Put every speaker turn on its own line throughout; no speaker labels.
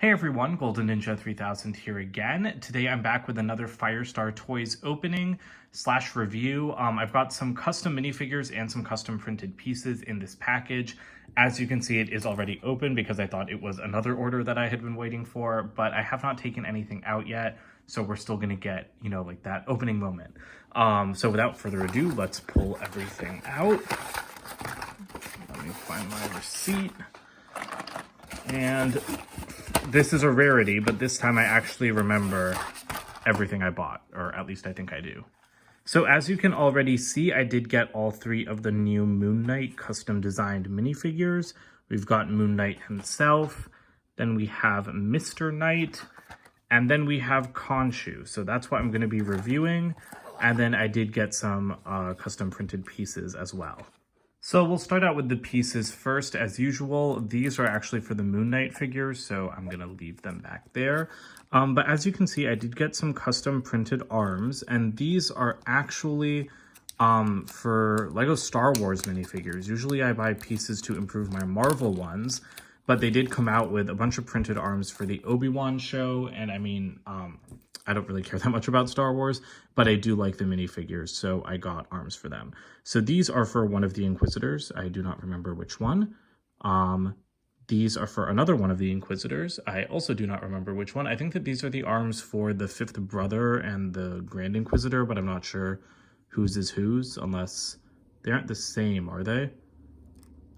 Hey everyone, Golden Ninja 3000 here again. Today I'm back with another Firestar Toys opening / review. I've got some custom minifigures and some custom printed pieces in this package. As you can see, it is already open because I thought it was another order that I had been waiting for, but I have not taken anything out yet, so we're still gonna get, like that opening moment. So without further ado, let's pull everything out. Let me find my receipt. And this is a rarity, but this time I actually remember everything I bought, or at least I think I do. So as you can already see, I did get all three of the new Moon Knight custom designed minifigures. We've got Moon Knight himself, then we have Mr. Knight, and then we have Khonshu. So that's what I'm going to be reviewing. And then I did get some custom printed pieces as well. So we'll start out with the pieces first. As usual, these are actually for the Moon Knight figures, so I'm going to leave them back there. But as you can see, I did get some custom printed arms, and these are actually for LEGO Star Wars minifigures. Usually I buy pieces to improve my Marvel ones, but they did come out with a bunch of printed arms for the Obi-Wan show, and I mean, I don't really care that much about Star Wars, but I do like the minifigures, so I got arms for them. So these are for one of the Inquisitors. I do not remember which one. These are for another one of the Inquisitors. I also do not remember which one. I think that these are the arms for the fifth brother and the Grand Inquisitor, but I'm not sure whose is whose, unless they aren't the same, are they?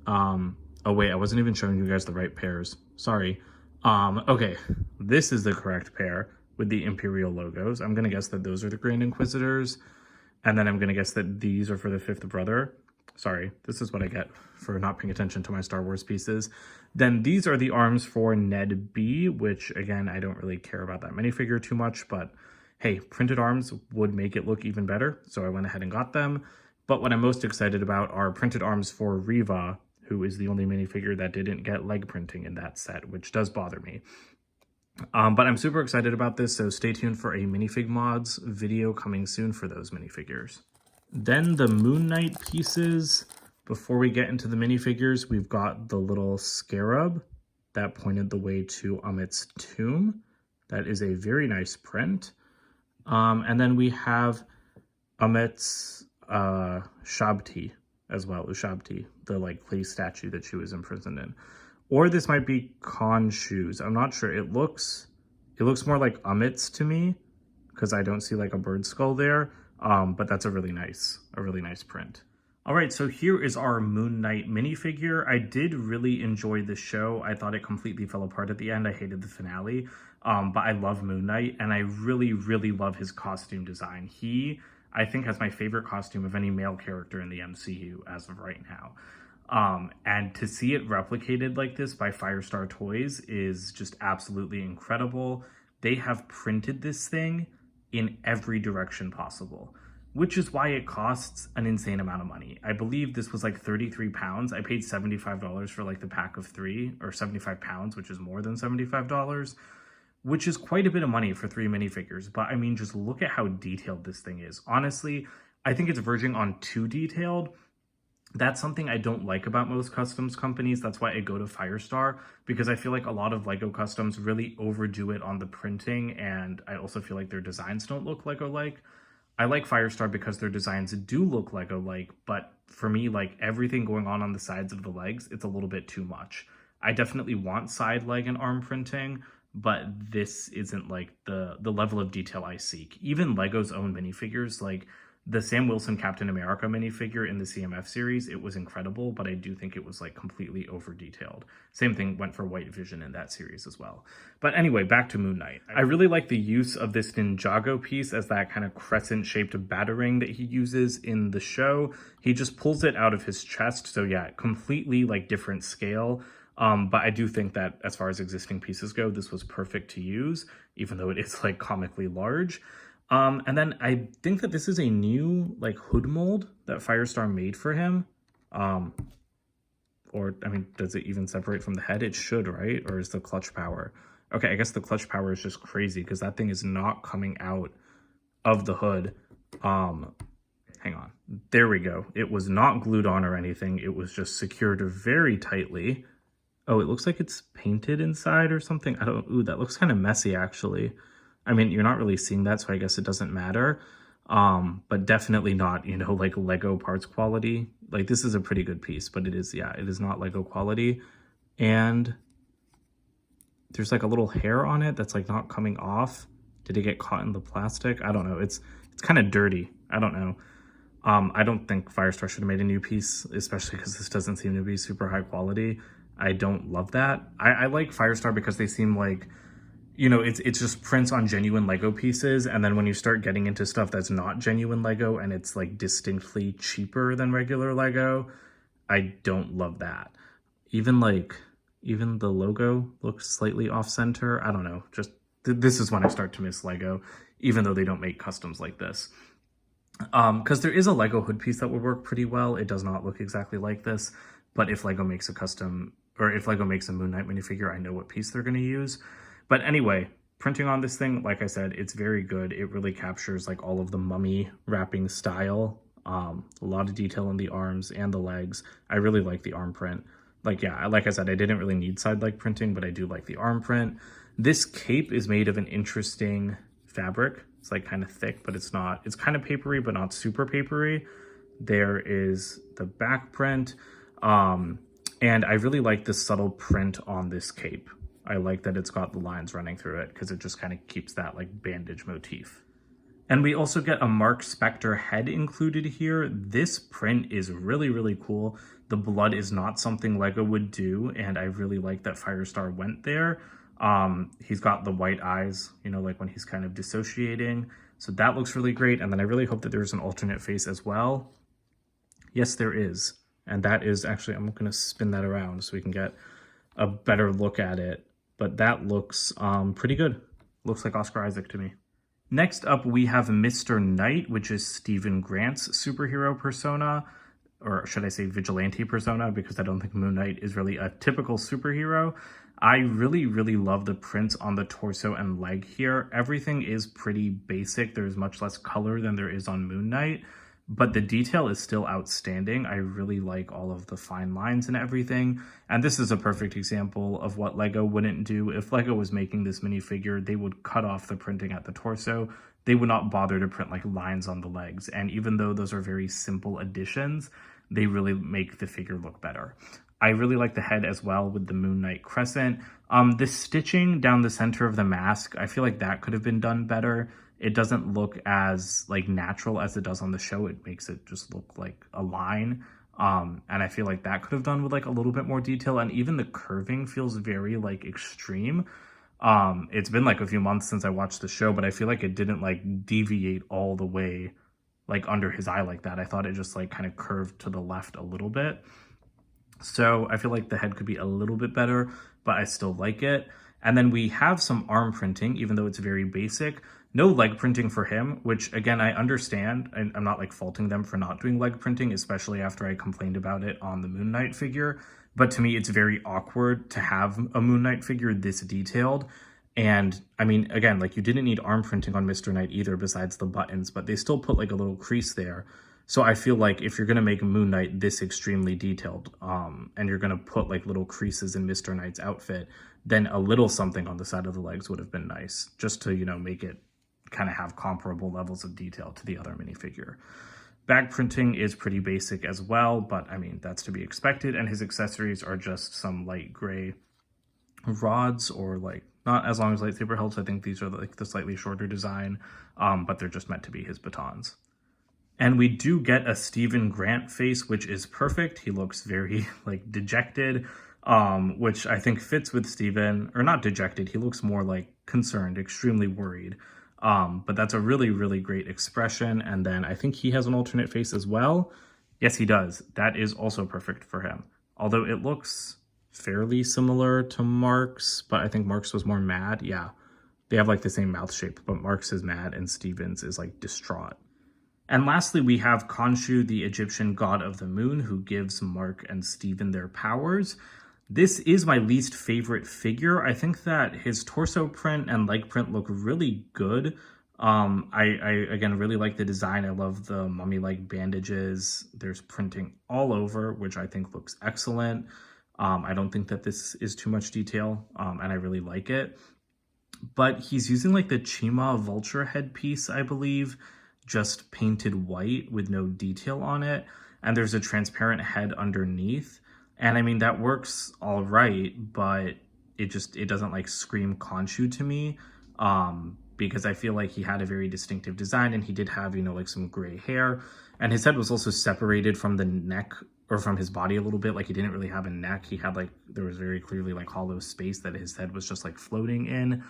Oh wait, I wasn't even showing you guys the right pairs. Sorry. Okay, this is the correct pair with the Imperial logos. I'm going to guess that those are the Grand Inquisitors. And then I'm going to guess that these are for the fifth brother. Sorry, this is what I get for not paying attention to my Star Wars pieces. Then these are the arms for Ned B, which again, I don't really care about that minifigure too much, but hey, printed arms would make it look even better. So I went ahead and got them. But what I'm most excited about are printed arms for Reva, who is the only minifigure that didn't get leg printing in that set, which does bother me. But I'm super excited about this, so stay tuned for a minifig mods video coming soon for those minifigures. Then the Moon Knight pieces. Before we get into the minifigures, we've got the little scarab that pointed the way to Amit's tomb. That is a very nice print. And then we have Amit's Shabti as well, Ushabti, the clay statue that she was imprisoned in. Or this might be Khonshu's. I'm not sure. It looks more like Amit's to me because I don't see a bird skull there. But that's a really nice print. All right, so here is our Moon Knight minifigure. I did really enjoy the show. I thought it completely fell apart at the end. I hated the finale, but I love Moon Knight, and I really, really love his costume design. He, I think, has my favorite costume of any male character in the MCU as of right now. And to see it replicated like this by Firestar Toys is just absolutely incredible. They have printed this thing in every direction possible, which is why it costs an insane amount of money. I believe this was like 33 pounds. I paid $75 for the pack of 3, or 75 pounds, which is more than $75, which is quite a bit of money for 3 minifigures. But I mean, just look at how detailed this thing is. Honestly, I think it's verging on too detailed. That's something I don't like about most customs companies. That's why I go to Firestar, because I feel like a lot of LEGO customs really overdo it on the printing, and I also feel like their designs don't look LEGO-like. I like Firestar because their designs do look LEGO-like, but for me, everything going on the sides of the legs, it's a little bit too much. I definitely want side leg and arm printing, but this isn't the level of detail I seek. Even LEGO's own minifigures, the Sam Wilson Captain America minifigure in the CMF series, it was incredible, but I do think it was completely over detailed. Same thing went for White Vision in that series as well. But anyway, back to Moon Knight. I really like the use of this Ninjago piece as that kind of crescent shaped battering that he uses in the show. He just pulls it out of his chest. So yeah, completely different scale. But I do think that as far as existing pieces go, this was perfect to use, even though it is comically large. And then I think that this is a new hood mold that Firestar made for him. Or I mean, does it even separate from the head? It should, right? Or is the clutch power? Okay, I guess the clutch power is just crazy because that thing is not coming out of the hood. Hang on. There we go. It was not glued on or anything. It was just secured very tightly. Oh, it looks like it's painted inside or something. I don't, ooh, that looks kind of messy actually. I mean, you're not really seeing that, so I guess it doesn't matter. But definitely not, you know, like Lego parts quality. Like this is a pretty good piece, but it is, yeah, it is not Lego quality. And there's like a little hair on it that's like not coming off. Did it get caught in the plastic? I don't know. It's kind of dirty. I don't know. I don't think Firestar should have made a new piece, especially because this doesn't seem to be super high quality. I don't love that. I like Firestar because they seem like, you know, it's just prints on genuine Lego pieces, and then when you start getting into stuff that's not genuine Lego and it's like distinctly cheaper than regular Lego, I don't love that. Even like, even the logo looks slightly off center. I don't know, just this is when I start to miss Lego, even though they don't make customs like this. Because there is a Lego hood piece that would work pretty well. It does not look exactly like this, but if Lego makes a custom, or if Lego makes a Moon Knight minifigure, I know what piece they're going to use. But anyway, printing on this thing, like I said, it's very good. It really captures like all of the mummy wrapping style. A lot of detail in the arms and the legs. I really like the arm print. Like, yeah, like I said, I didn't really need side leg printing, but I do like the arm print. This cape is made of an interesting fabric. It's like kind of thick, but it's not. It's kind of papery, but not super papery. There is the back print. And I really like the subtle print on this cape. I like that it's got the lines running through it because it just kind of keeps that like bandage motif. And we also get a Mark Spector head included here. This print is really, really cool. The blood is not something Lego would do, and I really like that Firestar went there. He's got the white eyes, you know, like when he's kind of dissociating. So that looks really great. And then I really hope that there's an alternate face as well. Yes, there is. And that is actually, I'm going to spin that around so we can get a better look at it. But that looks pretty good. Looks like Oscar Isaac to me. Next up, we have Mr. Knight, which is Stephen Grant's superhero persona, or should I say vigilante persona, because I don't think Moon Knight is really a typical superhero. I really, really love the prints on the torso and leg here. Everything is pretty basic. There's much less color than there is on Moon Knight, but the detail is still outstanding. I really like all of the fine lines and everything. And this is a perfect example of what Lego wouldn't do. If Lego was making this minifigure, they would cut off the printing at the torso. They would not bother to print like lines on the legs. And even though those are very simple additions, they really make the figure look better. I really like the head as well with the Moon Knight crescent. The stitching down the center of the mask, I feel like that could have been done better. It doesn't look as like natural as it does on the show. It makes it just look like a line. And I feel like that could have done with like a little bit more detail. And even the curving feels very like extreme. It's been like a few months since I watched the show, but I feel like it didn't like deviate all the way like under his eye like that. I thought it just like kind of curved to the left a little bit. So I feel like the head could be a little bit better, but I still like it. And then we have some arm printing, even though it's very basic. No leg printing for him, which again, I understand. I'm not like faulting them for not doing leg printing, especially after I complained about it on the Moon Knight figure. But to me, it's very awkward to have a Moon Knight figure this detailed. And I mean, again, like you didn't need arm printing on Mr. Knight either besides the buttons, but they still put like a little crease there. So I feel like if you're going to make Moon Knight this extremely detailed, and you're going to put like little creases in Mr. Knight's outfit, then a little something on the side of the legs would have been nice, just to, you know, make it kind of have comparable levels of detail to the other minifigure. Bag printing is pretty basic as well, but I mean, that's to be expected. And his accessories are just some light gray rods, or like not as long as lightsaber hilts. I think these are like the slightly shorter design, but they're just meant to be his batons. And we do get a Stephen Grant face, which is perfect. He looks very like dejected, which I think fits with Stephen, or not dejected. He looks more like concerned, extremely worried. But that's a really, really great expression. And then I think he has an alternate face as well. Yes, he does. That is also perfect for him. Although it looks fairly similar to Mark's, but I think Mark's was more mad. Yeah, they have like the same mouth shape, but Mark's is mad and Stephen's is like distraught. And lastly, we have Khonshu, the Egyptian god of the moon, who gives Mark and Stephen their powers. This is my least favorite figure. I think that his torso print and leg print look really good. I again, really like the design. I love the mummy-like bandages. There's printing all over, which I think looks excellent. I don't think that this is too much detail, and I really like it. But he's using like the Chima vulture headpiece, I believe, just painted white with no detail on it. And there's a transparent head underneath. And I mean, that works all right, but it doesn't like scream Khonshu to me. Because I feel like he had a very distinctive design, and he did have, you know, like some gray hair, and his head was also separated from the neck or from his body a little bit. Like he didn't really have a neck. He had like, there was very clearly like hollow space that his head was just like floating in.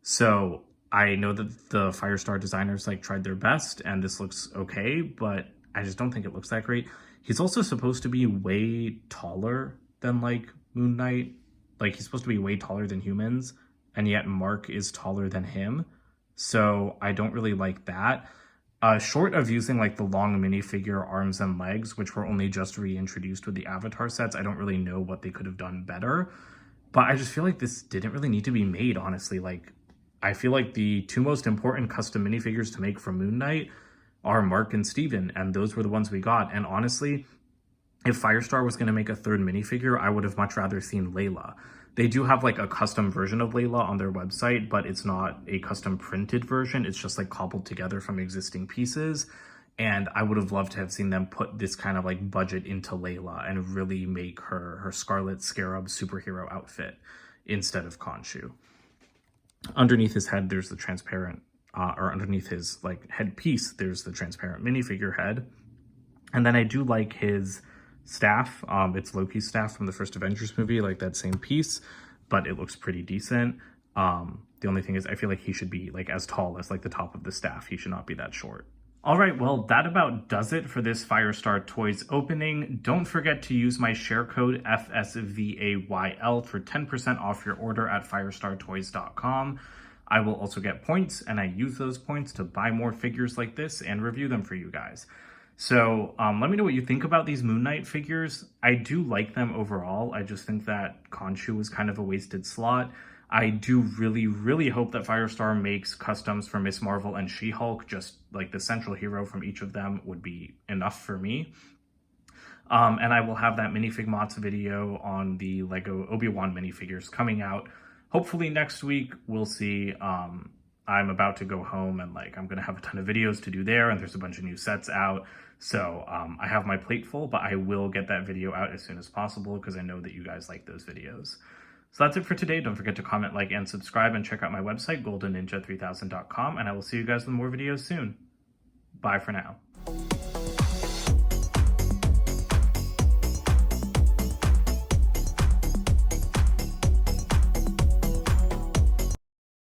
So I know that the Firestar designers like tried their best, and this looks okay, but I just don't think it looks that great. He's also supposed to be way taller than like Moon Knight. Like he's supposed to be way taller than humans, and yet Mark is taller than him. So I don't really like that. Short of using like the long minifigure arms and legs, which were only just reintroduced with the Avatar sets, I don't really know what they could have done better. But I just feel like this didn't really need to be made, honestly. Like, I feel like the two most important custom minifigures to make for Moon Knight are Mark and Steven, and those were the ones we got. And honestly, if Firestar was going to make a third minifigure, I would have much rather seen Layla. They do have like a custom version of Layla on their website, but it's not a custom printed version. It's just like cobbled together from existing pieces. And I would have loved to have seen them put this kind of like budget into Layla and really make her Scarlet Scarab superhero outfit instead of Khonshu. Underneath his head, there's the transparent, or underneath his like headpiece, there's the transparent minifigure head. And then I do like his staff. It's Loki's staff from the first Avengers movie, like that same piece, but it looks pretty decent. The only thing is I feel like he should be like as tall as like the top of the staff. He should not be that short. All right, well, that about does it for this Firestar Toys opening. Don't forget to use my share code FSVAYL for 10% off your order at firestartoys.com. I will also get points, and I use those points to buy more figures like this and review them for you guys. So let me know what you think about these Moon Knight figures. I do like them overall. I just think that Khonshu was kind of a wasted slot. I do really, really hope that Firestar makes customs for Miss Marvel and She-Hulk. Just like the central hero from each of them would be enough for me. And I will have that minifig mods video on the Lego Obi-Wan minifigures coming out hopefully next week. We'll see. I'm about to go home, and like I'm gonna have a ton of videos to do there, and there's a bunch of new sets out. So I have my plate full, but I will get that video out as soon as possible because I know that you guys like those videos. So that's it for today. Don't forget to comment, like, and subscribe, and check out my website, goldenninja3000.com, and I will see you guys with more videos soon. Bye for now.